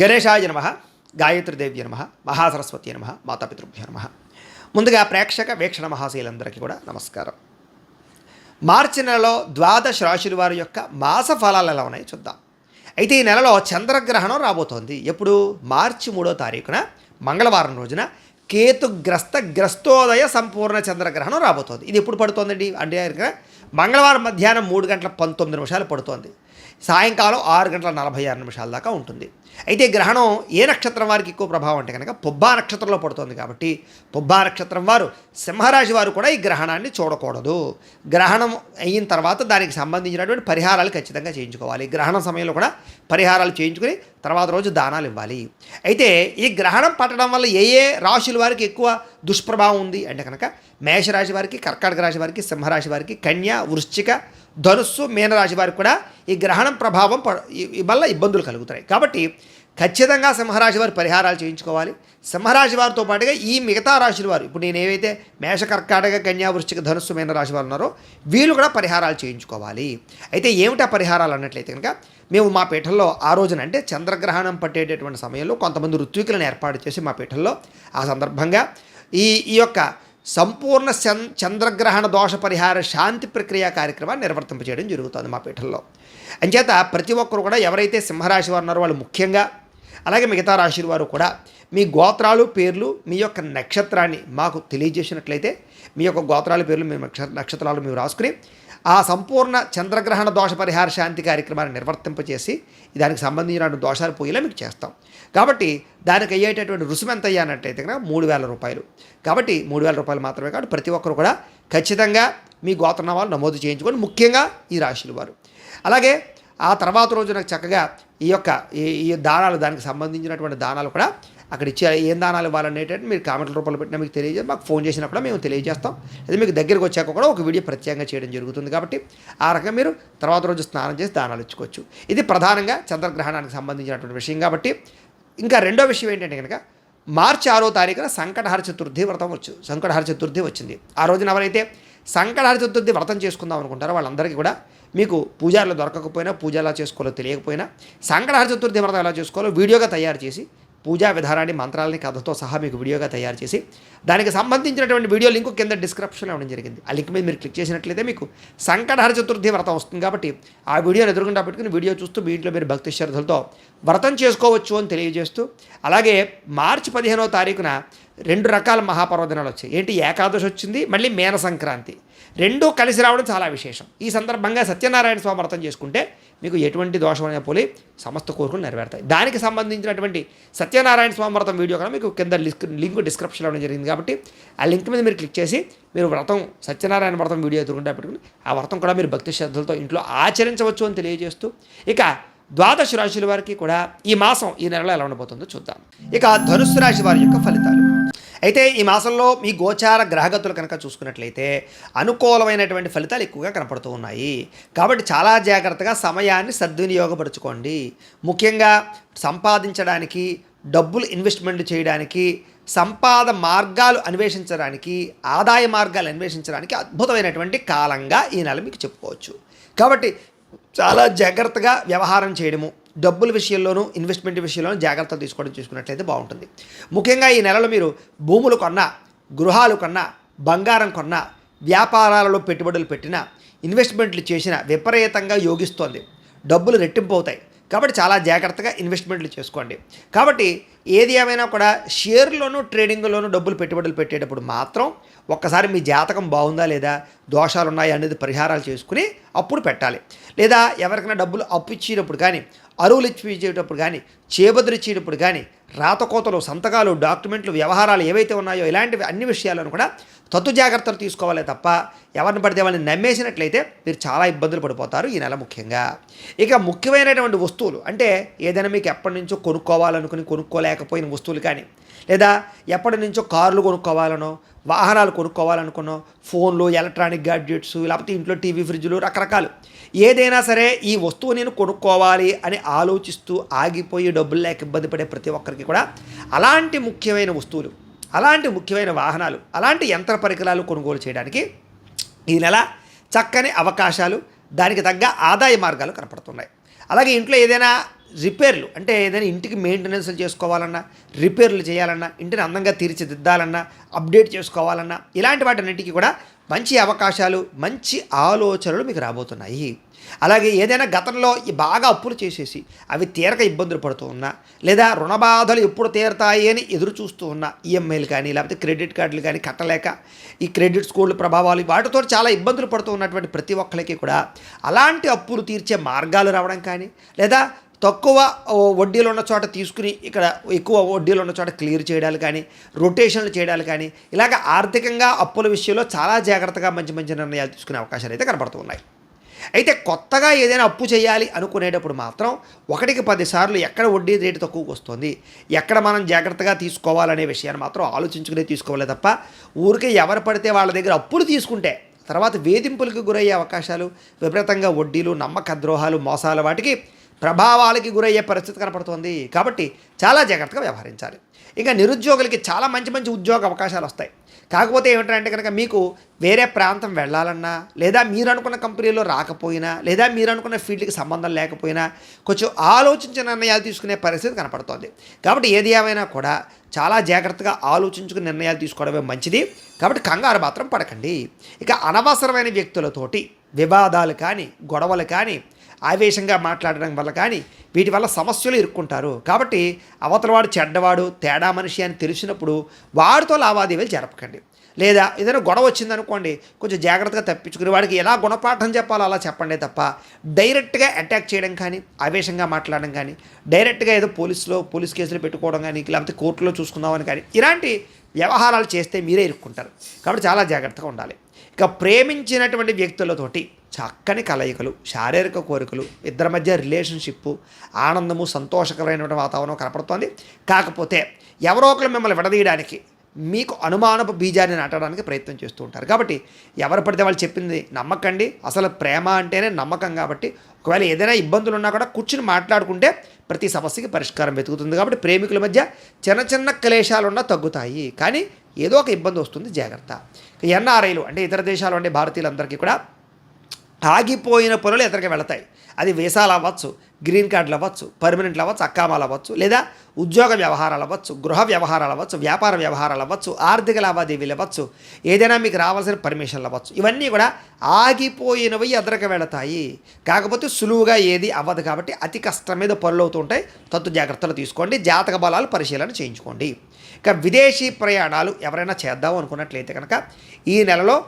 గణేశాయ నమః, గాయత్రీదేవ్య నమః, మహాసరస్వతి నమః, మాతాపితృభ్యో నమః. ముందుగా ప్రేక్షక వీక్షణ మహాశీలందరికీ కూడా నమస్కారం. మార్చి నెలలో ద్వాదశ రాశుల వారి యొక్క మాస ఫలాలు ఎలా ఉన్నాయో చూద్దాం. అయితే ఈ నెలలో చంద్రగ్రహణం రాబోతోంది. ఎప్పుడు? మార్చి 3వ తారీఖున మంగళవారం రోజున గ్రస్తోదయ సంపూర్ణ చంద్రగ్రహణం రాబోతోంది. ఇది ఎప్పుడు పడుతోందండి అంటే మంగళవారం మధ్యాహ్నం 3:19 పడుతోంది. సాయంకాలం 6:46 దాకా ఉంటుంది. అయితే గ్రహణం ఏ నక్షత్రం వారికి ఎక్కువ ప్రభావం అంటే కనుక పుబ్బా నక్షత్రంలో పడుతుంది. కాబట్టి పుబ్బా నక్షత్రం వారు, సింహరాశి వారు కూడా ఈ గ్రహణాన్ని చూడకూడదు. గ్రహణం అయిన తర్వాత దానికి సంబంధించినటువంటి పరిహారాలు ఖచ్చితంగా చేయించుకోవాలి. గ్రహణం సమయంలో కూడా పరిహారాలు చేయించుకుని తర్వాత రోజు దానాలు ఇవ్వాలి. అయితే ఈ గ్రహణం పట్టడం వల్ల ఏ ఏ రాశుల వారికి ఎక్కువ దుష్ప్రభావం ఉంది అంటే కనుక మేషరాశి వారికి, కర్కాటక రాశి వారికి, సింహరాశి వారికి, కన్య, వృశ్చిక, ధనుస్సు, మీనరాశి వారికి కూడా ఈ గ్రహణం ప్రభావం వల్ల ఇబ్బందులు కలుగుతాయి. కాబట్టి ఖచ్చితంగా సింహరాశి వారు పరిహారాలు చేయించుకోవాలి. సింహరాశి వారితో పాటుగా ఈ మిగతా రాశుల వారు, ఇప్పుడు నేను ఏవైతే మేష, కర్కాటక, కన్యా, వృశ్చిక, ధనుస్సు, మీనరాశి వారు ఉన్నారో వీళ్ళు కూడా పరిహారాలు చేయించుకోవాలి. అయితే ఏమిటా పరిహారాలు అన్నట్లయితే కనుక మేము మా పీఠంలో ఆ రోజున అంటే చంద్రగ్రహణం పట్టేటటువంటి సమయంలో కొంతమంది ఋత్వికులను ఏర్పాటు చేసి మా పీఠంలో ఆ సందర్భంగా ఈ యొక్క సంపూర్ణ చంద్రగ్రహణ దోష పరిహార శాంతి ప్రక్రియ కార్యక్రమాన్ని నిర్వర్తింపజేయడం జరుగుతుంది మా పీఠంలో. అంచేత ప్రతి ఒక్కరు కూడా ఎవరైతే సింహరాశి వారు ఉన్నారో వాళ్ళు ముఖ్యంగా, అలాగే మిగతా రాశి వారు కూడా మీ గోత్రాలు, పేర్లు, మీ యొక్క నక్షత్రాన్ని మాకు తెలియజేసినట్లయితే మీ యొక్క గోత్రాలు, పేర్లు, మీ నక్షత్రాలు మేము రాసుకుని ఆ సంపూర్ణ చంద్రగ్రహణ దోష పరిహార శాంతి కార్యక్రమాన్ని నిర్వర్తింపచేసి దానికి సంబంధించిన దోషాలు పోయేలా మీకు చేస్తాం. కాబట్టి దానికి అయ్యేటటువంటి రుసుము ఎంత అయ్యానట్టయితే కనుక 3,000 రూపాయలు. కాబట్టి 3,000 రూపాయలు మాత్రమే కాబట్టి ప్రతి ఒక్కరు కూడా ఖచ్చితంగా మీ గోత్రనామాలు నమోదు చేయించుకొని, ముఖ్యంగా ఈ రాశుల వారు. అలాగే ఆ తర్వాత రోజు నాకు చక్కగా ఈ దానాలు, దానికి సంబంధించినటువంటి దానాలు కూడా అక్కడ ఇచ్చే ఏం దానాలు ఇవ్వాలనేటట్టు మీరు కామెంట్ల రూపంలో పెట్టినా మీకు తెలియజేసి, మాకు ఫోన్ చేసినా కూడా మేము తెలియజేస్తాం. అది మీకు దగ్గరికి వచ్చాక కూడా ఒక వీడియో ప్రత్యేకంగా చేయడం జరుగుతుంది. కాబట్టి ఆ రకంగా మీరు తర్వాత రోజు స్నానం చేసి దానాలు ఇచ్చుకోవచ్చు. ఇది ప్రధానంగా చంద్రగ్రహణానికి సంబంధించినటువంటి విషయం. కాబట్టి ఇంకా రెండో విషయం ఏంటంటే కనుక మార్చి 6వ తారీఖున సంకటహర చతుర్థి వ్రతం సంకటహర చతుర్థి వచ్చింది. ఆ రోజున ఎవరైతే సంకటహర చతుర్థి వ్రతం చేసుకుందాం అనుకుంటారో వాళ్ళందరికీ కూడా మీకు పూజారులు దొరకకపోయినా, పూజ ఎలా చేసుకోవాలో తెలియకపోయినా సంకటహర చతుర్థి వ్రతం ఎలా చేసుకోవాలో వీడియోగా తయారు చేసి, పూజా విధానాన్ని, మంత్రాలని, కథతో సహా మీకు వీడియోగా తయారు చేసి దానికి సంబంధించినటువంటి వీడియో లింక్ కింద డిస్క్రిప్షన్లో ఇవ్వడం జరిగింది. ఆ లింక్ మీద మీరు క్లిక్ చేసినట్లయితే మీకు సంకటహర చతుర్థి వ్రతం వస్తుంది. కాబట్టి ఆ వీడియోని ఎదురుగుండా పెట్టుకుని వీడియో చూస్తూ మీ ఇంట్లో మీరు భక్తి శ్రద్ధలతో వ్రతం చేసుకోవచ్చు అని తెలియజేస్తూ, అలాగే మార్చి 15వ తారీఖున 2 రకాల మహాపర్వదినాలు వచ్చాయి. ఏంటి? ఏకాదశి వచ్చింది, మళ్ళీ మేన సంక్రాంతి, రెండూ కలిసి రావడం చాలా విశేషం. ఈ సందర్భంగా సత్యనారాయణ స్వామి వ్రతం చేసుకుంటే మీకు ఎటువంటి దోషమైన పోలి సమస్త కోరికలు నెరవేరుతాయి. దానికి సంబంధించినటువంటి సత్యనారాయణ స్వామి వ్రతం వీడియో కూడా మీకు కింద లింక్ డిస్క్రిప్షన్లో ఇవ్వడం జరిగింది. కాబట్టి ఆ లింక్ మీద మీరు క్లిక్ చేసి మీరు వ్రతం, సత్యనారాయణ వ్రతం వీడియో ఎదురుకుంటా పెట్టుకుని ఆ వ్రతం కూడా మీరు భక్తి శ్రద్ధలతో ఇంట్లో ఆచరించవచ్చు అని తెలియజేస్తూ, ఇక ద్వాదశ రాశుల వారికి కూడా ఈ మాసం, ఈ నెలలో ఎలా ఉండబోతుందో చూద్దాం. ఇక ధనుస్సు రాశి వారి యొక్క ఫలితాలు. అయితే ఈ మాసంలో మీ గోచార గ్రహగతులు కనుక చూసుకున్నట్లయితే అనుకూలమైనటువంటి ఫలితాలు ఎక్కువగా కనపడుతూ ఉన్నాయి. కాబట్టి చాలా జాగ్రత్తగా సమయాన్ని సద్వినియోగపరచుకోండి. ముఖ్యంగా సంపాదించడానికి, డబ్బులు ఇన్వెస్ట్మెంట్ చేయడానికి, సంపాద మార్గాలు అన్వేషించడానికి, ఆదాయ మార్గాలు అన్వేషించడానికి అద్భుతమైనటువంటి కాలంగా ఈ నెల మీకు చెప్పుకోవచ్చు. కాబట్టి చాలా జాగ్రత్తగా వ్యవహారం చేయడము, డబ్బుల విషయంలోనూ, ఇన్వెస్ట్మెంట్ విషయంలోనూ జాగ్రత్తలు తీసుకోవడం చూసుకున్నట్లయితే బాగుంటుంది. ముఖ్యంగా ఈ నెలలో మీరు భూములు కొన్నా, గృహాలు కొన్నా, బంగారం కొన్నా, వ్యాపారాలలో పెట్టుబడులు పెట్టినా, ఇన్వెస్ట్మెంట్లు చేసినా విపరీతంగా యోగిస్తోంది. డబ్బులు రెట్టింపు అవుతాయి. కాబట్టి చాలా జాగ్రత్తగా ఇన్వెస్ట్మెంట్లు చేసుకోండి. కాబట్టి ఏది ఏమైనా కూడా షేర్లోనూ, ట్రేడింగ్లోనూ డబ్బులు పెట్టుబడులు పెట్టేటప్పుడు మాత్రం ఒక్కసారి మీ జాతకం బాగుందా లేదా, దోషాలు ఉన్నాయా అనేది పరిహారాలు చేసుకుని అప్పుడు పెట్టాలి. లేదా ఎవరికైనా డబ్బులు అప్పు ఇచ్చేటప్పుడు కానీ, అరువులు ఇచ్చేటప్పుడు కానీ, చేబదులు ఇచ్చేటప్పుడు కానీ, రాతకోతలు, సంతకాలు, డాక్యుమెంట్లు, వ్యవహారాలు ఏవైతే ఉన్నాయో ఇలాంటివి అన్ని విషయాలను కూడా తత్తు జాగ్రత్తలు తీసుకోవాలి తప్ప ఎవరిని పడితే వాళ్ళని నమ్మేసినట్లయితే మీరు చాలా ఇబ్బందులు పడిపోతారు ఈ నెల ముఖ్యంగా. ఇక ముఖ్యమైనటువంటి వస్తువులు అంటే ఏదైనా మీకు ఎప్పటి నుంచో కొనుక్కోవాలనుకుని కొనుక్కోలేకపోయిన వస్తువులు కానీ, లేదా ఎప్పటి నుంచో కార్లు కొనుక్కోవాలనో, వాహనాలు కొనుక్కోవాలనుకున్నో, ఫోన్లు, ఎలక్ట్రానిక్ గ్యాడ్జెట్స్, లేకపోతే ఇంట్లో టీవీ, ఫ్రిడ్జ్లు, రకరకాలు ఏదైనా సరే ఈ వస్తువు నేను కొనుక్కోవాలి అని ఆలోచిస్తూ ఆగిపోయి డబ్బులు లేక ఇబ్బంది పడే ప్రతి ఒక్కరికి కూడా అలాంటి ముఖ్యమైన వస్తువులు, అలాంటి ముఖ్యమైన వాహనాలు, అలాంటి యంత్ర పరికరాలు కొనుగోలు చేయడానికి ఈ నెల చక్కని అవకాశాలు, దానికి తగ్గ ఆదాయ మార్గాలు కనపడుతున్నాయి. అలాగే ఇంట్లో ఏదైనా రిపేర్లు అంటే ఏదైనా ఇంటికి మెయింటెనెన్స్లు చేసుకోవాలన్నా, రిపేర్లు చేయాలన్నా, ఇంటిని అందంగా తీర్చిదిద్దాలన్నా, అప్డేట్ చేసుకోవాలన్నా, ఇలాంటి వాటన్నిటికీ కూడా మంచి అవకాశాలు, మంచి ఆలోచనలు మీకు రాబోతున్నాయి. అలాగే ఏదైనా గతంలో బాగా అప్పులు చేసేసి అవి తీరక ఇబ్బందులు పడుతూ ఉన్నా, లేదా రుణ బాధలు ఎప్పుడు తీరతాయి అని ఎదురు చూస్తూ ఉన్నా, ఈఎంఐలు కానీ లేకపోతే క్రెడిట్ కార్డులు కానీ కట్టలేక ఈ క్రెడిట్ స్కోర్ల ప్రభావాలు వాటితో చాలా ఇబ్బందులు పడుతూ ఉన్నటువంటి ప్రతి ఒక్కరికి కూడా అలాంటి అప్పులు తీర్చే మార్గాలు రావడం కానీ, లేదా తక్కువ వడ్డీలు ఉన్న చోట తీసుకుని ఇక్కడ ఎక్కువ వడ్డీలు ఉన్న చోట క్లియర్ చేయడాలు కానీ, రొటేషన్లు చేయడాలు కానీ, ఇలాగ ఆర్థికంగా అప్పుల విషయంలో చాలా జాగ్రత్తగా మంచి మంచి నిర్ణయాలు తీసుకునే అవకాశాలు అయితే కనబడుతూ ఉన్నాయి. అయితే కొత్తగా ఏదైనా అప్పు చేయాలి అనుకునేటప్పుడు మాత్రం 1కి 10 సార్లు ఎక్కడ వడ్డీ రేటు తక్కువకు వస్తుంది, ఎక్కడ మనం జాగ్రత్తగా తీసుకోవాలనే విషయాన్ని మాత్రం ఆలోచించుకునే తీసుకోవాలి తప్ప ఊరికే ఎవరు పడితే వాళ్ళ దగ్గర అప్పులు తీసుకుంటే తర్వాత వేధింపులకు గురయ్యే అవకాశాలు, విపరీతంగా వడ్డీలు, నమ్మక ద్రోహాలు, మోసాలు వాటికి ప్రభావాలకి గురయ్యే పరిస్థితి కనపడుతోంది. కాబట్టి చాలా జాగ్రత్తగా వ్యవహరించాలి. ఇంకా నిరుద్యోగులకి చాలా మంచి మంచి ఉద్యోగ అవకాశాలు వస్తాయి. కాకపోతే ఏమిటంటే కనుక మీకు వేరే ప్రాంతం వెళ్ళాలన్నా, లేదా మీరు అనుకున్న కంపెనీలో రాకపోయినా, లేదా మీరు అనుకున్న ఫీల్డ్కి సంబంధం లేకపోయినా కొంచెం ఆలోచించిన నిర్ణయాలు తీసుకునే పరిస్థితి కనపడుతోంది. కాబట్టి ఏది ఏమైనా కూడా చాలా జాగ్రత్తగా ఆలోచించుకుని నిర్ణయాలు తీసుకోవడమే మంచిది. కాబట్టి కంగారు మాత్రం పడకండి. ఇక అనవసరమైన వ్యక్తులతోటి వివాదాలు కానీ, గొడవలు కానీ, ఆవేశంగా మాట్లాడడం వల్ల కానీ వీటి వల్ల సమస్యలు ఇరుక్కుంటారు. కాబట్టి అవతలవాడు చెడ్డవాడు, తేడా మనిషి అని తెలిసినప్పుడు వాడితో లావాదేవీలు జరపకండి. లేదా ఏదైనా గొడవ వచ్చిందనుకోండి, కొంచెం జాగ్రత్తగా తప్పించుకుని వాడికి ఎలా గుణపాఠం చెప్పాలో అలా చెప్పండి తప్ప డైరెక్ట్గా అటాక్ చేయడం కానీ, ఆవేశంగా మాట్లాడడం కానీ, డైరెక్ట్గా ఏదో పోలీస్ కేసులు పెట్టుకోవడం కానీ, లేకపోతే కోర్టులో చూసుకుందామని కానీ ఇలాంటి వ్యవహారాలు చేస్తే మీరే ఇరుక్కుంటారు. కాబట్టి చాలా జాగ్రత్తగా ఉండాలి. ఇక ప్రేమించినటువంటి వ్యక్తులతోటి చక్కని కలయికలు, శారీరక కోరికలు, ఇద్దరి మధ్య రిలేషన్షిప్, ఆనందము, సంతోషకరమైనటువంటి వాతావరణం కనపడుతోంది. కాకపోతే ఎవరో ఒకరు మిమ్మల్ని విడదీయడానికి, మీకు అనుమానపు బీజాన్ని నాటడానికి ప్రయత్నం చేస్తూ ఉంటారు. కాబట్టి ఎవరు పడితే వాళ్ళు చెప్పింది నమ్మకండి. అసలు ప్రేమ అంటేనే నమ్మకం. కాబట్టి ఒకవేళ ఏదైనా ఇబ్బందులు ఉన్నా కూడా కూర్చుని మాట్లాడుకుంటే ప్రతి సమస్యకి పరిష్కారం వెతుకుతుంది. కాబట్టి ప్రేమికుల మధ్య చిన్న చిన్న క్లేశాలున్నా తగ్గుతాయి. కానీ ఏదో ఒక ఇబ్బంది వస్తుంది, జాగ్రత్త. ఎన్ఆర్ఐలు అంటే ఇతర దేశాలు అంటే భారతీయులందరికీ కూడా ఆగిపోయిన పనులు ఎదురుగా వెళతాయి. అది వీసాలు అవ్వచ్చు, గ్రీన్ కార్డులు అవ్వచ్చు, పర్మనెంట్లు అవ్వచ్చు, అక్కామాలు అవ్వచ్చు, లేదా ఉద్యోగ వ్యవహారాలు అవ్వచ్చు, గృహ వ్యవహారాలు అవ్వచ్చు, వ్యాపార వ్యవహారాలు అవ్వచ్చు, ఆర్థిక లావాదేవీలు అవ్వచ్చు, ఏదైనా మీకు రావాల్సిన పర్మిషన్లు అవ్వచ్చు. ఇవన్నీ కూడా ఆగిపోయినవి ఎదురుగా వెళతాయి. కాకపోతే సులువుగా ఏది అవ్వదు. కాబట్టి అతి కష్టం మీద పనులు అవుతూ ఉంటాయి. తత్తు జాగ్రత్తలు తీసుకోండి. జాతక బలాలు పరిశీలన చేయించుకోండి. ఇక విదేశీ ప్రయాణాలు ఎవరైనా చేద్దాం అనుకున్నట్లయితే కనుక ఈ నెలలో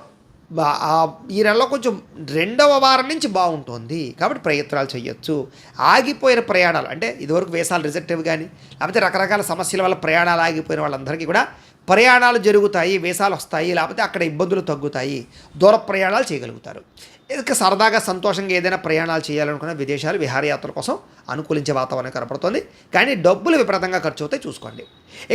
కొంచెం 2వ వారం నుంచి బాగుంటుంది. కాబట్టి ప్రయత్నాలు చేయొచ్చు. ఆగిపోయిన ప్రయాణాలు అంటే ఇదివరకు వీసాలు రిజెక్ట్ కానీ, లేకపోతే రకరకాల సమస్యల వల్ల ప్రయాణాలు ఆగిపోయిన వాళ్ళందరికీ కూడా ప్రయాణాలు జరుగుతాయి, వీసాలు వస్తాయి, లేకపోతే అక్కడ ఇబ్బందులు తగ్గుతాయి, దూర ప్రయాణాలు చేయగలుగుతారు. ఇక సరదాగా సంతోషంగా ఏదైనా ప్రయాణాలు చేయాలనుకున్న విదేశాలు, విహారయాత్రల కోసం అనుకూలించే వాతావరణం కనపడుతుంది. కానీ డబ్బులు విపరీతంగా ఖర్చు అవుతాయి, చూసుకోండి.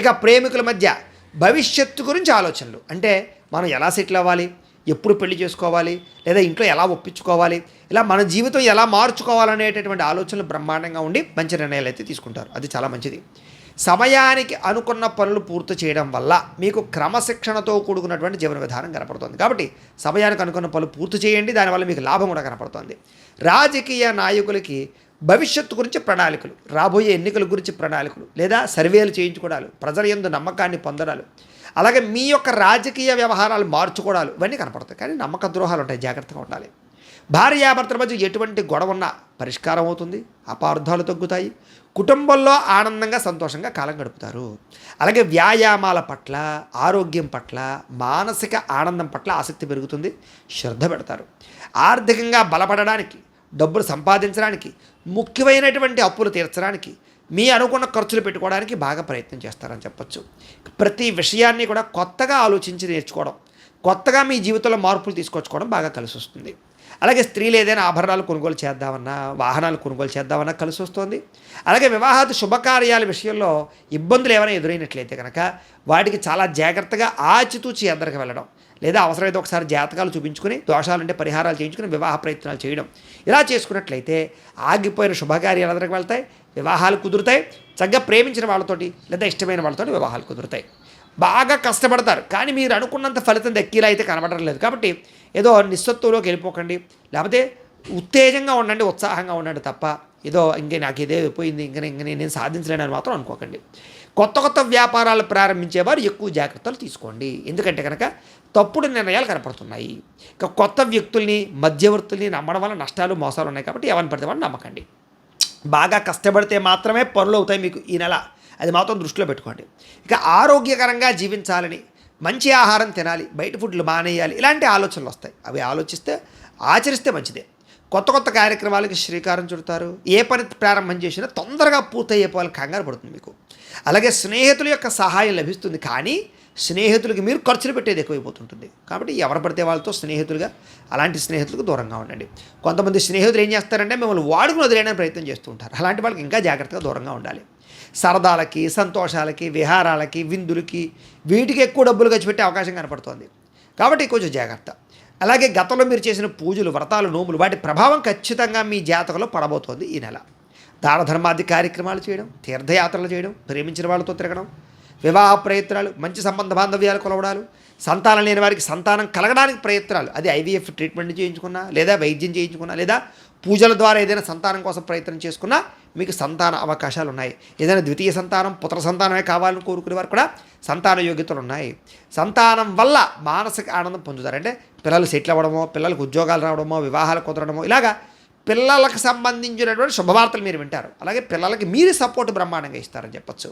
ఇక ప్రేమికుల మధ్య భవిష్యత్తు గురించి ఆలోచనలు అంటే మనం ఎలా సెటిల్ అవ్వాలి, ఎప్పుడు పెళ్లి చేసుకోవాలి, లేదా ఇంట్లో ఎలా ఒప్పించుకోవాలి, ఇలా మన జీవితం ఎలా మార్చుకోవాలనేటటువంటి ఆలోచనలు బ్రహ్మాండంగా ఉండి మంచి నిర్ణయాలు అయితే తీసుకుంటారు. అది చాలా మంచిది. సమయానికి అనుకున్న పనులు పూర్తి చేయడం వల్ల మీకు క్రమశిక్షణతో కూడుకున్నటువంటి జీవన విధానం కనపడుతుంది. కాబట్టి సమయానికి అనుకున్న పనులు పూర్తి చేయండి. దానివల్ల మీకు లాభం కూడా కనపడుతుంది. రాజకీయ నాయకులకి భవిష్యత్తు గురించి ప్రణాళికలు, రాబోయే ఎన్నికల గురించి ప్రణాళికలు, లేదా సర్వేలు చేయించుకోవడాలు, ప్రజల యందు నమ్మకాన్ని పొందడాలు, అలాగే మీ యొక్క రాజకీయ వ్యవహారాలు మార్చుకోవడాలు ఇవన్నీ కనపడతాయి. కానీ నమ్మక ద్రోహాలు ఉంటాయి, జాగ్రత్తగా ఉండాలి. భార్యాభర్తల మధ్య ఎటువంటి గొడవ ఉన్నా పరిష్కారం అవుతుంది, అపార్థాలు తగ్గుతాయి, కుటుంబంలో ఆనందంగా సంతోషంగా కాలం గడుపుతారు. అలాగే వ్యాయామాల పట్ల, ఆరోగ్యం పట్ల, మానసిక ఆనందం పట్ల ఆసక్తి పెరుగుతుంది, శ్రద్ధ పెడతారు. ఆర్థికంగా బలపడడానికి, డబ్బులు సంపాదించడానికి, ముఖ్యమైనటువంటి అప్పులు తీర్చడానికి, మీ అనుకున్న ఖర్చులు పెట్టుకోవడానికి బాగా ప్రయత్నం చేస్తారని చెప్పచ్చు. ప్రతి విషయాన్ని కూడా కొత్తగా ఆలోచించి నేర్చుకోవడం, కొత్తగా మీ జీవితంలో మార్పులు తీసుకొచ్చుకోవడం బాగా కలిసి వస్తుంది. అలాగే స్త్రీలు ఏదైనా ఆభరణాలు కొనుగోలు చేద్దామన్నా, వాహనాలు కొనుగోలు చేద్దామన్నా కలిసి వస్తుంది. అలాగే వివాహాది శుభకార్యాల విషయంలో ఇబ్బందులు ఏమైనా ఎదురైనట్లయితే కనుక వాటికి చాలా జాగ్రత్తగా ఆచితూచి ఎద్దరికి వెళ్ళడం, లేదా అవసరమైతే ఒకసారి జాతకాలు చూపించుకుని దోషాలుంటే పరిహారాలు చేయించుకుని వివాహ ప్రయత్నాలు చేయడం, ఇలా చేసుకున్నట్లయితే ఆగిపోయిన శుభకార్యాలు ఎదురికి వెళ్తాయి, వివాహాలు కుదురుతాయి. చక్కగా ప్రేమించిన వాళ్ళతోటి లేదా ఇష్టమైన వాళ్ళతోటి వివాహాలు కుదురుతాయి. బాగా కష్టపడతారు, కానీ మీరు అనుకున్నంత ఫలితం దక్కేలా అయితే కనబడడం లేదు. కాబట్టి ఏదో నిస్సత్తులోకి వెళ్ళిపోకండి, లేకపోతే ఉత్తేజంగా ఉండండి, ఉత్సాహంగా ఉండండి తప్ప ఏదో ఇంకే నాకు ఇదే పోయింది ఇంక నేను సాధించలేనని మాత్రం అనుకోకండి. కొత్త కొత్త వ్యాపారాలు ప్రారంభించేవారు ఎక్కువ జాగ్రత్తలు తీసుకోండి. ఎందుకంటే కనుక తప్పుడు నిర్ణయాలు కనపడుతున్నాయి. ఇక కొత్త వ్యక్తుల్ని మధ్యవర్తుల్ని నమ్మడం వల్ల నష్టాలు మోసాలు ఉన్నాయి కాబట్టి ఎవరిని పడితే వాళ్ళని నమ్మకండి. బాగా కష్టపడితే మాత్రమే పనులు అవుతాయి మీకు ఈ నెల, అది మాత్రం దృష్టిలో పెట్టుకోండి. ఇక ఆరోగ్యకరంగా జీవించాలని, మంచి ఆహారం తినాలి, బయట ఫుడ్లు మానేయాలి, ఇలాంటి ఆలోచనలు వస్తాయి. అవి ఆలోచిస్తే ఆచరిస్తే మంచిదే. కొత్త కొత్త కార్యక్రమాలకి శ్రీకారం చుడతారు. ఏ పని ప్రారంభం చేసినా తొందరగా పూర్తయ్యేపోవాలి, కంగారు పడుతుంది మీకు. అలాగే స్నేహితుల యొక్క సహాయం లభిస్తుంది, కానీ స్నేహితులకి మీరు ఖర్చులు పెట్టేది ఎక్కువైపోతుంటుంది. కాబట్టి ఎవరు పడితే వాళ్ళతో స్నేహితులుగా, అలాంటి స్నేహితులకు దూరంగా ఉండండి. కొంతమంది స్నేహితులు ఏం చేస్తారంటే మిమ్మల్ని వాడుకుని వదిలేయడానికి ప్రయత్నం చేస్తూ ఉంటారు. అలాంటి వాళ్ళకి ఇంకా జాగ్రత్తగా దూరంగా ఉండాలి. సరదాలకి, సంతోషాలకి, విహారాలకి, విందులకి, వీటికి ఎక్కువ డబ్బులు ఖర్చు పెట్టే అవకాశం కనపడుతోంది. కాబట్టి కొంచెం జాగ్రత్త. అలాగే గతంలో మీరు చేసిన పూజలు, వ్రతాలు, నోములు, వాటి ప్రభావం ఖచ్చితంగా మీ జాతకంలో పడబోతోంది ఈ నెల. దాన ధర్మాది కార్యక్రమాలు చేయడం, తీర్థయాత్రలు చేయడం, ప్రేమించిన వాళ్ళతో తిరగడం, వివాహ ప్రయత్నాలు, మంచి సంబంధ బాంధవ్యాలు కొలవడాలు, సంతానం లేని వారికి సంతానం కలగడానికి ప్రయత్నాలు, అది ఐవీఎఫ్ ట్రీట్మెంట్ చేయించుకున్నా, లేదా వైద్యం చేయించుకున్నా, లేదా పూజల ద్వారా ఏదైనా సంతానం కోసం ప్రయత్నం చేసుకున్నా మీకు సంతాన అవకాశాలు ఉన్నాయి. ఏదైనా ద్వితీయ సంతానం, పుత్ర సంతానమే కావాలని కోరుకునే వారు కూడా సంతాన యోగ్యతలు ఉన్నాయి. సంతానం వల్ల మానసిక ఆనందం పొందుతారు. అంటే పిల్లలు సెటిల్ అవ్వడమో, పిల్లలకు ఉద్యోగాలు రావడమో, వివాహాలు కుదరడమో, ఇలాగా పిల్లలకు సంబంధించినటువంటి శుభవార్తలు మీరు వింటారు. అలాగే పిల్లలకి మీరు సపోర్ట్ బ్రహ్మాండంగా ఇస్తారని చెప్పచ్చు.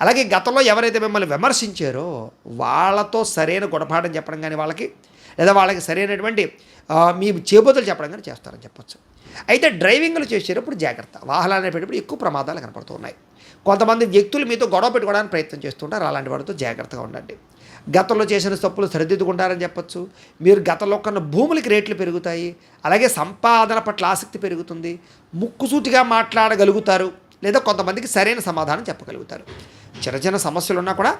అలాగే గతంలో ఎవరైతే మిమ్మల్ని విమర్శించారో వాళ్ళతో సరైన గుణపాఠం చెప్పడం కానీ వాళ్ళకి, లేదా వాళ్ళకి సరైనటువంటి మీ చేబోతులు చెప్పడం కానీ చేస్తారని చెప్పచ్చు. అయితే డ్రైవింగ్లు చేసేటప్పుడు జాగ్రత్త. వాహనాలు అనేటప్పుడు ఎక్కువ ప్రమాదాలు కనపడుతున్నాయి. కొంతమంది వ్యక్తులు మీతో గొడవ పెట్టుకోవడానికి ప్రయత్నం చేస్తుంటారు. అలాంటి వాటితో జాగ్రత్తగా ఉండండి. గతంలో చేసిన తప్పులు సరిదిద్దుకుంటారని చెప్పచ్చు. మీరు గతంలో కొన్న భూములకి రేట్లు పెరుగుతాయి. అలాగే సంపాదన పట్ల ఆసక్తి పెరుగుతుంది. ముక్కుసూటిగా మాట్లాడగలుగుతారు, లేదా కొంతమందికి సరైన సమాధానం చెప్పగలుగుతారు. చిన్న చిన్న సమస్యలు ఉన్నా కూడా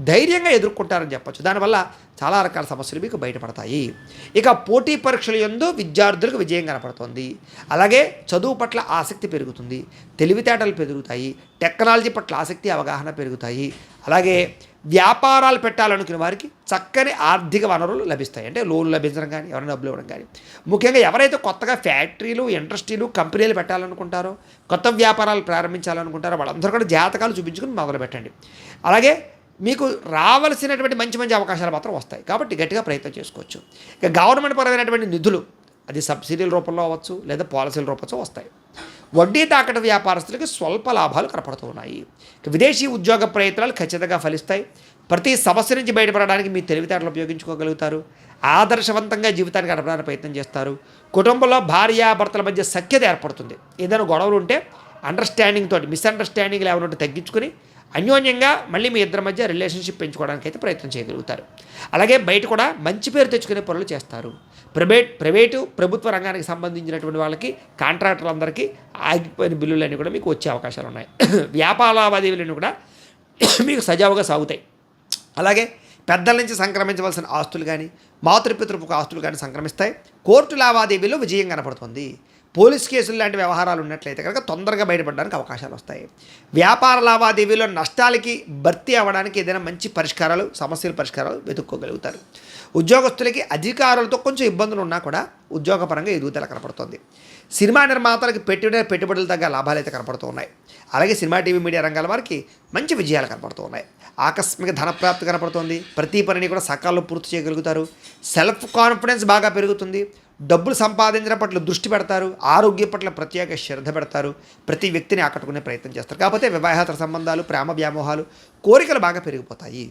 ధైర్యంగా ఎదుర్కొంటారని చెప్పచ్చు. దానివల్ల చాలా రకాల సమస్యలు మీకు బయటపడతాయి. ఇక పోటీ పరీక్షల యందు విద్యార్థులకు విజయం కనపడుతుంది. అలాగే చదువు పట్ల ఆసక్తి పెరుగుతుంది, తెలివితేటలు పెరుగుతాయి, టెక్నాలజీ పట్ల ఆసక్తి, అవగాహన పెరుగుతాయి. అలాగే వ్యాపారాలు పెట్టాలనుకునే వారికి చక్కని ఆర్థిక వనరులు లభిస్తాయి. అంటే లోన్లు లభించడం కానీ, ఎవరైనా డబ్బులు ఇవ్వడం కానీ. ముఖ్యంగా ఎవరైతే కొత్తగా ఫ్యాక్టరీలు, ఇండస్ట్రీలు, కంపెనీలు పెట్టాలనుకుంటారో, కొత్త వ్యాపారాలు ప్రారంభించాలనుకుంటారో వాళ్ళందరూ కూడా జాతకాలు చూపించుకుని మొదలు పెట్టండి. అలాగే మీకు రావాల్సినటువంటి మంచి మంచి అవకాశాలు మాత్రం వస్తాయి. కాబట్టి గట్టిగా ప్రయత్నం చేసుకోవచ్చు. ఇక గవర్నమెంట్ పరమైనటువంటి నిధులు, అది సబ్సిడీల రూపంలో అవ్వచ్చు, లేదా పాలసీల రూపంలో వస్తాయి. వడ్డీ తాకట వ్యాపారస్తులకి స్వల్ప లాభాలు కనపడుతూ ఉన్నాయి. విదేశీ ఉద్యోగ ప్రయత్నాలు ఖచ్చితంగా ఫలిస్తాయి. ప్రతి సమస్య నుంచి బయటపడడానికి మీ తెలివితేటలు ఉపయోగించుకోగలుగుతారు. ఆదర్శవంతంగా జీవితాన్ని గడపడానికి ప్రయత్నం చేస్తారు. కుటుంబంలో భార్యాభర్తల మధ్య సఖ్యత ఏర్పడుతుంది. ఏదైనా గొడవలు ఉంటే అండర్స్టాండింగ్ తోటి, మిస్అండర్స్టాండింగ్లు ఏమైనా ఉంటే తగ్గించుకుని అన్యోన్యంగా మళ్ళీ మీ ఇద్దరి మధ్య రిలేషన్షిప్ పెంచుకోవడానికి అయితే ప్రయత్నం చేయగలుగుతారు. అలాగే బయట కూడా మంచి పేరు తెచ్చుకునే పనులు చేస్తారు. ప్రైవేటు ప్రభుత్వ రంగానికి సంబంధించినటువంటి వాళ్ళకి, కాంట్రాక్టర్లందరికీ ఆగిపోయిన బిల్లులన్నీ కూడా మీకు వచ్చే అవకాశాలు ఉన్నాయి. వ్యాపార లావాదేవీలన్నీ కూడా మీకు సజావుగా సాగుతాయి. అలాగే పెద్దల నుంచి సంక్రమించవలసిన ఆస్తులు కానీ, మాతృపితృపుకు ఆస్తులు కానీ సంక్రమిస్తాయి. కోర్టు లావాదేవీలో విజయం కనపడుతుంది. పోలీస్ కేసులు లాంటి వ్యవహారాలు ఉన్నట్లయితే కనుక తొందరగా బయటపడడానికి అవకాశాలు వస్తాయి. వ్యాపార లావాదేవీలో నష్టాలకి భర్తీ అవ్వడానికి ఏదైనా మంచి పరిష్కారాలు, సమస్యల పరిష్కారాలు వెతుక్కోగలుగుతారు. ఉద్యోగస్తులకి అధికారులతో కొంచెం ఇబ్బందులు ఉన్నా కూడా ఉద్యోగపరంగా ఎదుగుదల కనపడుతుంది. సినిమా నిర్మాతలకు పెట్టుబడులు తగ్గ లాభాలు అయితే కనపడుతూ ఉన్నాయి. అలాగే సినిమా, టీవీ, మీడియా రంగాల వారికి మంచి విజయాలు కనపడుతూ ఉన్నాయి. ఆకస్మిక ధనప్రాప్తి కనపడుతుంది. ప్రతి పనిని కూడా సకాలంలో పూర్తి చేయగలుగుతారు. సెల్ఫ్ కాన్ఫిడెన్స్ బాగా పెరుగుతుంది. డబ్బులు సంపాదించడం పట్ల దృష్టి పెడతారు. ఆరోగ్యం పట్ల ప్రత్యేక శ్రద్ధ పెడతారు. ప్రతి వ్యక్తిని ఆకట్టుకునే ప్రయత్నం చేస్తారు. కాకపోతే వివాహేతర సంబంధాలు, ప్రేమ వ్యామోహాలు, కోరికలు బాగా పెరిగిపోతాయి.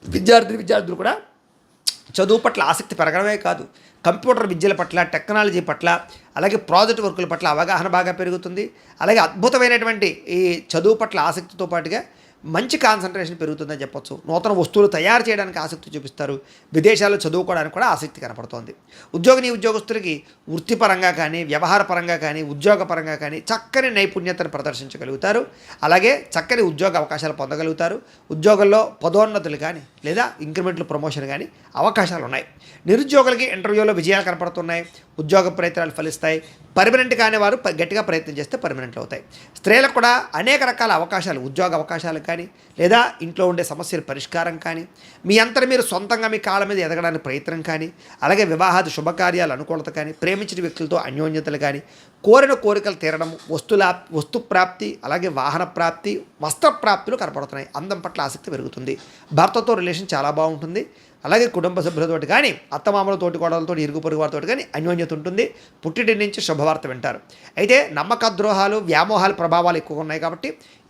విద్యార్థులు కూడా చదువు పట్ల ఆసక్తి పెరగడమే కాదు, కంప్యూటర్ విద్యల పట్ల, టెక్నాలజీ పట్ల, అలాగే ప్రాజెక్ట్ వర్కుల పట్ల అవగాహన బాగా పెరుగుతుంది. అలాగే అద్భుతమైనటువంటి ఈ చదువు పట్ల ఆసక్తితో పాటుగా మంచి కాన్సన్ట్రేషన్ పెరుగుతుందని చెప్పొచ్చు. నూతన వస్తువులు తయారు చేయడానికి ఆసక్తి చూపిస్తారు. విదేశాల్లో చదువుకోవడానికి కూడా ఆసక్తి కనపడుతోంది. ఉద్యోగస్తులకి వృత్తిపరంగా కానీ, వ్యవహార పరంగా కానీ, ఉద్యోగపరంగా కానీ చక్కని నైపుణ్యతను ప్రదర్శించగలుగుతారు. అలాగే చక్కని ఉద్యోగ అవకాశాలు పొందగలుగుతారు. ఉద్యోగంలో పదోన్నతులు కానీ, లేదా ఇంక్రిమెంట్లు, ప్రమోషన్ కానీ అవకాశాలు ఉన్నాయి. నిరుద్యోగులకి ఇంటర్వ్యూలో విజయాలు కనపడుతున్నాయి. ఉద్యోగ ప్రయత్నాలు ఫలిస్తాయి. పర్మనెంట్ కాని వారు గట్టిగా ప్రయత్నం చేస్తే పర్మనెంట్లు అవుతాయి. స్త్రీలకు కూడా అనేక రకాల అవకాశాలు, ఉద్యోగ అవకాశాలు కానీ, లేదా ఇంట్లో ఉండే సమస్యల పరిష్కారం కానీ, మీ అంతట మీరు సొంతంగా మీ కాళ్ళ మీద ఎదగడానికి ప్రయత్నం కానీ, అలాగే వివాహాది శుభకార్యాలు అనుకూలత కానీ, ప్రేమించిన వ్యక్తులతో అన్యోన్యతలు కానీ, కోరిన కోరికలు తీరడం, వస్తు ప్రాప్తి, అలాగే వాహన ప్రాప్తి, వస్త్ర ప్రాప్తులు కనపడుతున్నాయి. అందం పట్ల ఆసక్తి పెరుగుతుంది. భర్తతో రిలేషన్ చాలా బాగుంటుంది. అలాగే కుటుంబ సభ్యులతోటి కానీ, అత్తమామలతోటి, కోడలతో, ఇరుగు పొరుగు వారితో కానీ అన్యోన్యత ఉంటుంది. పుట్టింటి నుంచి శుభవార్త వింటారు. అయితే నమ్మక ద్రోహాలు, వ్యామోహాల ప్రభావాలు ఎక్కువగా ఉన్నాయి కాబట్టి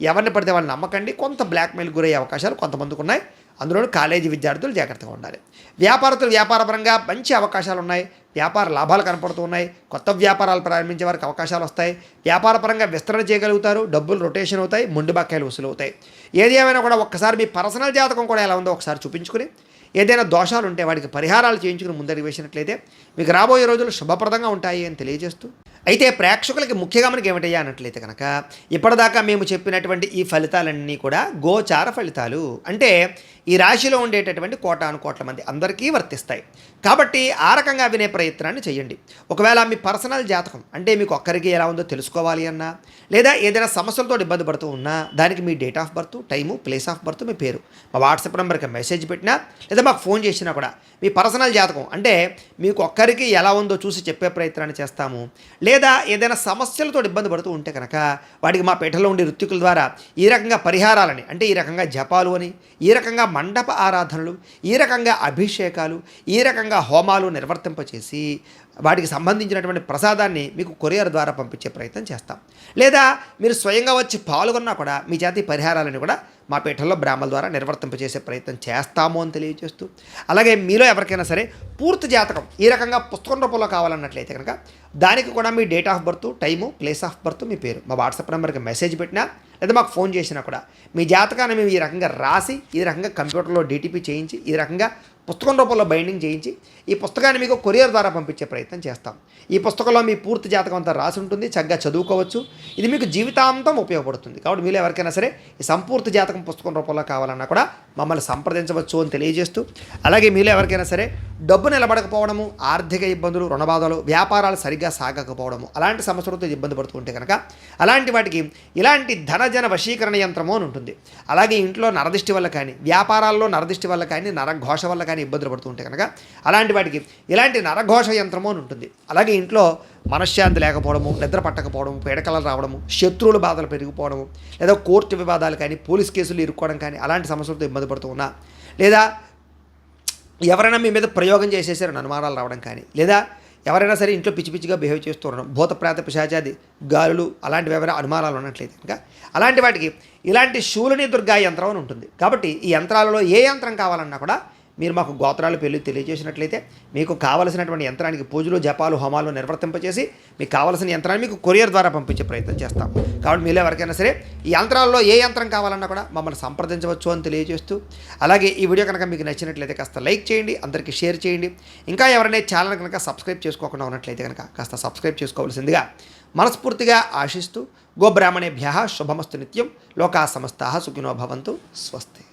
ఎవరిని పడితే వాళ్ళని నమ్మకండి. కొంత బ్లాక్మెయిల్ గురయ్యే అవకాశాలు కొంతమందికి ఉన్నాయి. అందులో కాలేజీ విద్యార్థులు జాగ్రత్తగా ఉండాలి. వ్యాపారస్తులు వ్యాపారపరంగా మంచి అవకాశాలు ఉన్నాయి. వ్యాపార లాభాలు కనపడుతూ ఉన్నాయి. కొత్త వ్యాపారాలు ప్రారంభించే వారికి అవకాశాలు వస్తాయి. వ్యాపారపరంగా విస్తరణ చేయగలుగుతారు. డబ్బులు రొటేషన్ అవుతాయి. మొండి బకాయిలు వసూలు అవుతాయి. ఏది ఏమైనా కూడా ఒక్కసారి మీ పర్సనల్ జాతకం కూడా ఎలా ఉందో ఒకసారి చూపించుకుని, ఏదైనా దోషాలు ఉంటే వాటికి పరిహారాలు చేయించుకుని ముందడుగు వేసినట్లయితే మీకు రాబోయే రోజులు శుభప్రదంగా ఉంటాయి అని తెలియజేస్తూ, అయితే ప్రేక్షకులకి ముఖ్య గమనిక ఏమిటయ్యా అన్నట్లయితే కనుక, ఇప్పటిదాకా మేము చెప్పినటువంటి ఈ ఫలితాలన్నీ కూడా గోచార ఫలితాలు. అంటే ఈ రాశిలో ఉండేటటువంటి కోటాను కోట్ల మంది అందరికీ వర్తిస్తాయి. కాబట్టి ఆ రకంగా వినే ప్రయత్నాన్ని చేయండి. ఒకవేళ మీ పర్సనల్ జాతకం అంటే మీకు ఒక్కరికి ఎలా ఉందో తెలుసుకోవాలి అన్నా, లేదా ఏదైనా సమస్యలతో ఇబ్బంది పడుతూ ఉన్నా, దానికి మీ date of birth, time, place of birth, మీ పేరు మా వాట్సాప్ నెంబర్కి మెసేజ్ పెట్టినా, లేదా మాకు ఫోన్ చేసినా కూడా మీ పర్సనల్ జాతకం అంటే మీకు ఒక్కరికి ఎలా ఉందో చూసి చెప్పే ప్రయత్నాన్ని చేస్తాము. లేదా ఏదైనా సమస్యలతో ఇబ్బంది పడుతూ ఉంటే కనుక వాటికి మా పీఠంలో ఉండే ఋత్వికుల ద్వారా ఈ రకంగా పరిహారాలని, అంటే ఈ రకంగా జపాలు అని, ఈ రకంగా మండప ఆరాధనలు, ఈ రకంగా అభిషేకాలు, ఈ రకంగా హోమాలు నిర్వర్తింపచేసి వాటికి సంబంధించినటువంటి ప్రసాదాన్ని మీకు కొరియర్ ద్వారా పంపించే ప్రయత్నం చేస్తాం. లేదా మీరు స్వయంగా వచ్చి పాల్గొన్నా కూడా మీ జాతి పరిహారాలను కూడా మా పీఠంలో బ్రాహ్మణుల ద్వారా నిర్వర్తింపచేసే ప్రయత్నం చేస్తాము అని తెలియజేస్తూ, అలాగే మీలో ఎవరికైనా సరే పూర్తి జాతకం ఈ రకంగా పుస్తకం రూపంలో కావాలన్నట్లయితే కనుక దానికి కూడా మీ date of birth, time, place of birth, మీ పేరు మా వాట్సాప్ నెంబర్కి మెసేజ్ పెట్టినా, లేదా మాకు ఫోన్ చేసినా కూడా మీ జాతకాన్ని మేము ఈ రకంగా రాసి, ఈ రకంగా కంప్యూటర్లో డీటీపీ చేయించి, ఈ రకంగా పుస్తకం రూపంలో బైండింగ్ చేయించి ఈ పుస్తకాన్ని మీకు కొరియర్ ద్వారా పంపించే ప్రయత్నం చేస్తాం. ఈ పుస్తకంలో మీ పూర్తి జాతకం అంతా రాసి ఉంటుంది. చక్కగా చదువుకోవచ్చు. ఇది మీకు జీవితాంతం ఉపయోగపడుతుంది. కాబట్టి మీరు ఎవరికైనా సరే ఈ సంపూర్తి జాతకం పుస్తకం రూపంలో కావాలన్నా కూడా మమ్మల్ని సంప్రదించవచ్చు అని తెలియజేస్తూ, అలాగే మీలో ఎవరికైనా సరే డబ్బు నిలబడకపోవడము, ఆర్థిక ఇబ్బందులు, రుణబాధలు, వ్యాపారాలు సరిగ్గా సాగకపోవడము, అలాంటి సమస్యలతో ఇబ్బంది పడుతుంటే కనుక అలాంటి వాటికి ఇలాంటి ధనజన వశీకరణ యంత్రము అని ఉంటుంది. అలాగే ఇంట్లో నరదిష్టి వల్ల కానీ, వ్యాపారాల్లో నరదిష్టి వల్ల కానీ, నరఘోష వల్ల కానీ ఇబ్బందులు పడుతుంటే కనుక అలాంటి వాటికి ఇలాంటి నరఘోష యంత్రము అని ఉంటుంది. అలాగే ఇంట్లో మనశ్శాంతి లేకపోవడము, నిద్ర పట్టకపోవడము, పీడకలలు రావడము, శత్రువుల బాధలు పెరిగిపోవడము, లేదా కోర్టు వివాదాలు కానీ, పోలీస్ కేసులు ఇరుక్కోవడం కానీ అలాంటి సమస్యలతో ఇబ్బంది పడుతూ ఉన్నా, లేదా ఎవరైనా మీ మీద ప్రయోగం చేసేసారని అనుమానాలు రావడం కానీ, లేదా ఎవరైనా సరే ఇంట్లో పిచ్చి పిచ్చిగా బిహేవ్ చేస్తూ ఉండడం, భూత ప్రేత పిశాచాది గాలులు అలాంటివి ఎవరైనా అనుమానాలు ఉన్నట్లయితే కనుక అలాంటి వాటికి ఇలాంటి శూలిని దుర్గా యంత్రం అని ఉంటుంది. కాబట్టి ఈ యంత్రాలలో ఏ యంత్రం కావాలన్నా కూడా మీరు మాకు గోత్రాలు పెళ్ళి తెలియజేసినట్లయితే మీకు కావలసినటువంటి యంత్రానికి పూజలు, జపాలు, హోమాలు నిర్వర్తింపచేసి మీకు కావలసిన యంత్రాన్ని మీకు కొరియర్ ద్వారా పంపించే ప్రయత్నం చేస్తాం. కాబట్టి మీలో ఎవరికైనా సరే ఈ యంత్రాల్లో ఏ యంత్రం కావాలన్నా కూడా మమ్మల్ని సంప్రదించవచ్చు అని తెలియజేస్తూ, అలాగే ఈ వీడియో కనుక మీకు నచ్చినట్లయితే కాస్త లైక్ చేయండి, అందరికీ షేర్ చేయండి. ఇంకా ఎవరైనా ఛానల్ కనుక సబ్స్క్రైబ్ చేసుకోకుండా ఉన్నట్లయితే కనుక కాస్త సబ్స్క్రైబ్ చేసుకోవాల్సిందిగా మనస్ఫూర్తిగా ఆశిస్తూ, గోబ్రాహ్మణేభ్యః శుభమస్తు నిత్యం. లోకా సమస్తాః సుఖినో భవంతు. స్వస్తి.